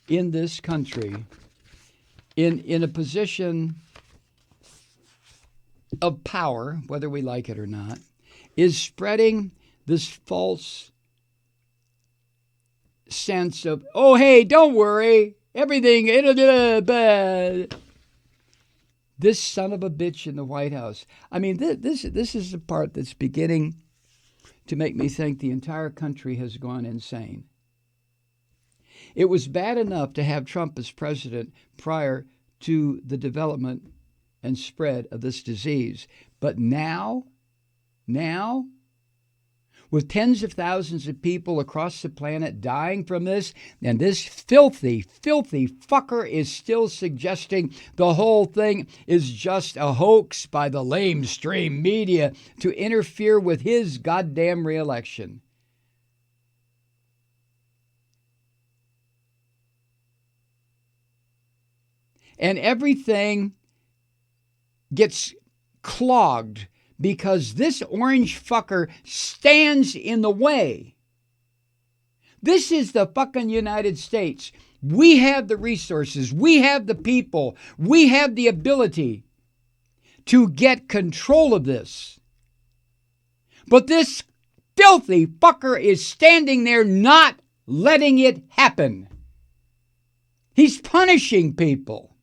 in this country in a position of power, whether we like it or not, is spreading this false sense of, oh, hey, don't worry, everything, this son of a bitch in the White House. I mean, this is the part that's beginning to make me think the entire country has gone insane. It was bad enough to have Trump as president prior to the development and spread of this disease. But now, with tens of thousands of people across the planet dying from this, and this filthy, filthy fucker is still suggesting the whole thing is just a hoax by the lamestream media to interfere with his goddamn reelection. And everything gets clogged because this orange fucker stands in the way. This is the fucking United States. We have the resources. We have the people. We have the ability to get control of this. But this filthy fucker is standing there not letting it happen. He's punishing people.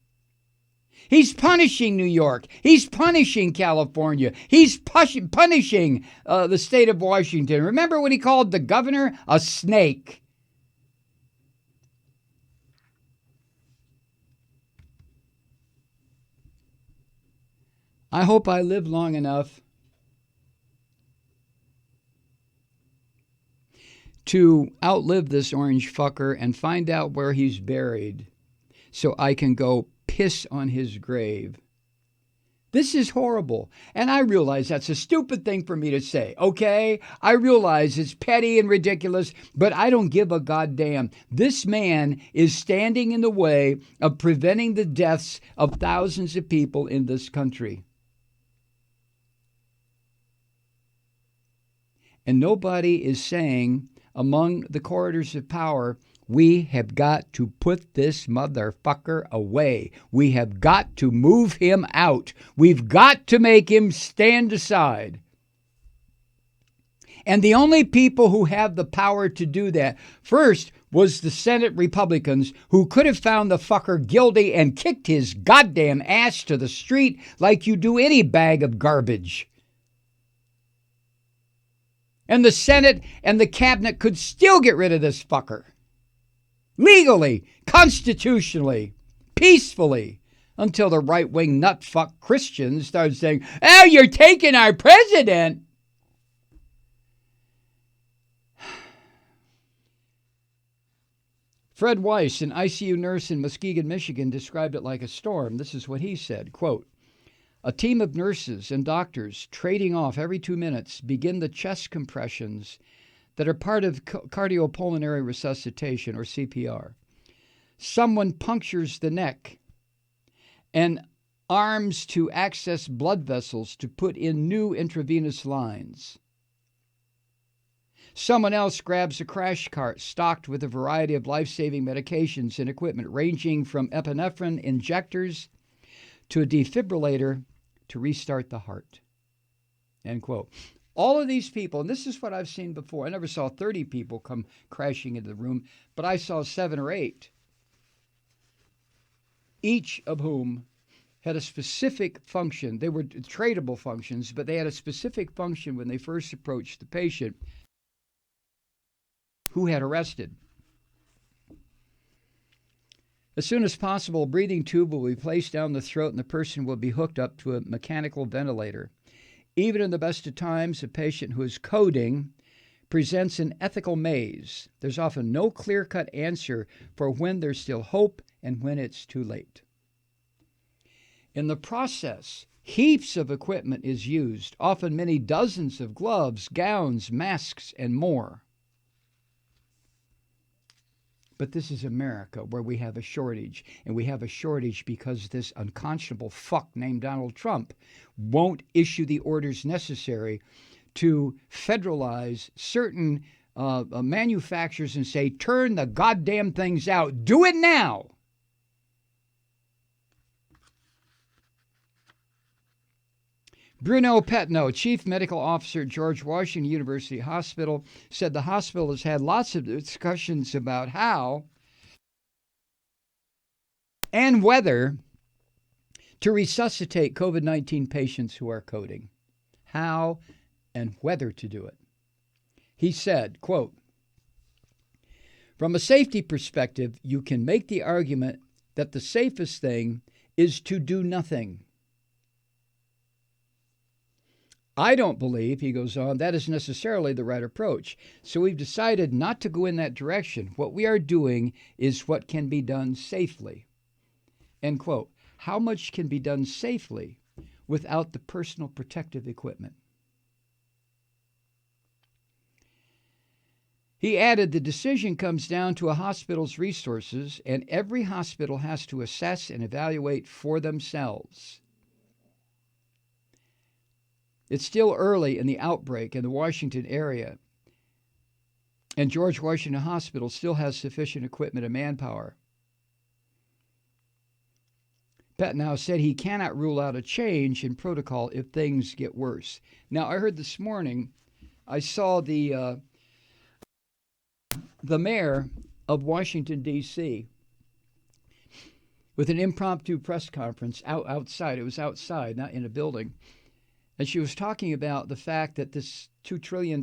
He's punishing New York. He's punishing California. He's punishing the state of Washington. Remember when he called the governor a snake? I hope I live long enough to outlive this orange fucker and find out where he's buried so I can go piss on his grave. This is horrible. And I realize that's a stupid thing for me to say, okay? I realize it's petty and ridiculous, but I don't give a goddamn. This man is standing in the way of preventing the deaths of thousands of people in this country. And nobody is saying among the corridors of power, we have got to put this motherfucker away. We have got to move him out. We've got to make him stand aside. And the only people who have the power to do that, first was the Senate Republicans, who could have found the fucker guilty and kicked his goddamn ass to the street like you do any bag of garbage. And the Senate and the cabinet could still get rid of this fucker. Legally, constitutionally, peacefully, until the right-wing nutfuck Christians started saying, oh, you're taking our president. Fred Weiss, an ICU nurse in Muskegon, Michigan, described it like a storm. This is what he said, quote, a team of nurses and doctors trading off every 2 minutes begin the chest compressions that are part of cardiopulmonary resuscitation, or CPR. Someone punctures the neck and arms to access blood vessels to put in new intravenous lines. Someone else grabs a crash cart stocked with a variety of life-saving medications and equipment ranging from epinephrine injectors to a defibrillator to restart the heart. End quote. All of these people, and this is what I've seen before. I never saw 30 people come crashing into the room, but I saw 7 or 8, each of whom had a specific function. They were tradable functions, but they had a specific function when they first approached the patient who had arrested. As soon as possible, a breathing tube will be placed down the throat and the person will be hooked up to a mechanical ventilator. Even in the best of times, a patient who is coding presents an ethical maze. There's often no clear-cut answer for when there's still hope and when it's too late. In the process, heaps of equipment is used, often many dozens of gloves, gowns, masks, and more. But this is America, where we have a shortage. And we have a shortage because this unconscionable fuck named Donald Trump won't issue the orders necessary to federalize certain manufacturers and say, turn the goddamn things out. Do it now. Bruno Petno, Chief Medical Officer at George Washington University Hospital, said the hospital has had lots of discussions about how and whether to resuscitate COVID-19 patients who are coding. How and whether to do it. He said, quote, from a safety perspective, you can make the argument that the safest thing is to do nothing. I don't believe, he goes on, that is necessarily the right approach. So we've decided not to go in that direction. What we are doing is what can be done safely. End quote. How much can be done safely without the personal protective equipment? He added, the decision comes down to a hospital's resources, and every hospital has to assess and evaluate for themselves. It's still early in the outbreak in the Washington area, and George Washington Hospital still has sufficient equipment and manpower. Petnow said he cannot rule out a change in protocol if things get worse. Now, I heard this morning, I saw the mayor of Washington, D.C., with an impromptu press conference outside. It was outside, not in a building. And she was talking about the fact that this $2 trillion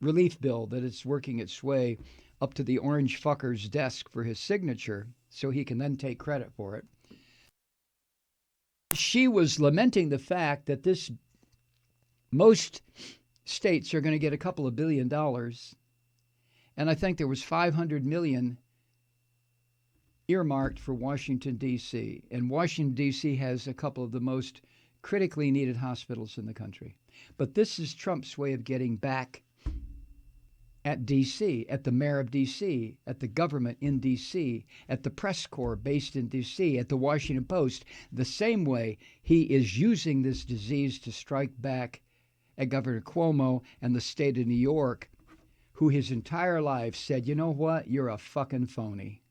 relief bill that is working its way up to the orange fucker's desk for his signature so he can then take credit for it. She was lamenting the fact that most states are going to get a couple of $1 billion. And I think there was $500 million earmarked for Washington, D.C. And Washington, D.C. has a couple of the most critically needed hospitals in the country. But this is Trump's way of getting back at D.C., at the mayor of D.C., at the government in D.C., at the press corps based in D.C., at the Washington Post, the same way he is using this disease to strike back at Governor Cuomo and the state of New York, who his entire life said, you know what, you're a fucking phony.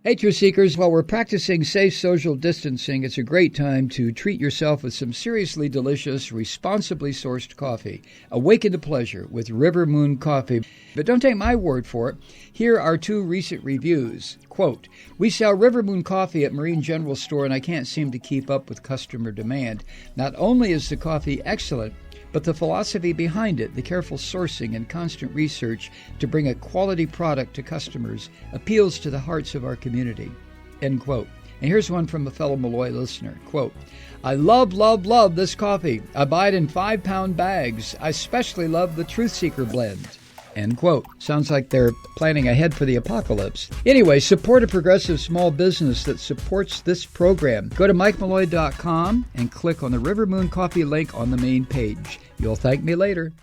Hey, Truth Seekers, while we're practicing safe social distancing, it's a great time to treat yourself with some seriously delicious, responsibly sourced coffee. Awaken to pleasure with River Moon Coffee. But don't take my word for it. Here are 2 recent reviews. Quote, we sell River Moon Coffee at Marine General Store, and I can't seem to keep up with customer demand. Not only is the coffee excellent, but the philosophy behind it, the careful sourcing and constant research to bring a quality product to customers, appeals to the hearts of our community. End quote. And here's one from a fellow Malloy listener. Quote, I love this coffee. I buy it in 5-pound bags. I especially love the Truth Seeker blend. End quote. Sounds like they're planning ahead for the apocalypse. Anyway, support a progressive small business that supports this program. Go to MikeMalloy.com and click on the River Moon Coffee link on the main page. You'll thank me later.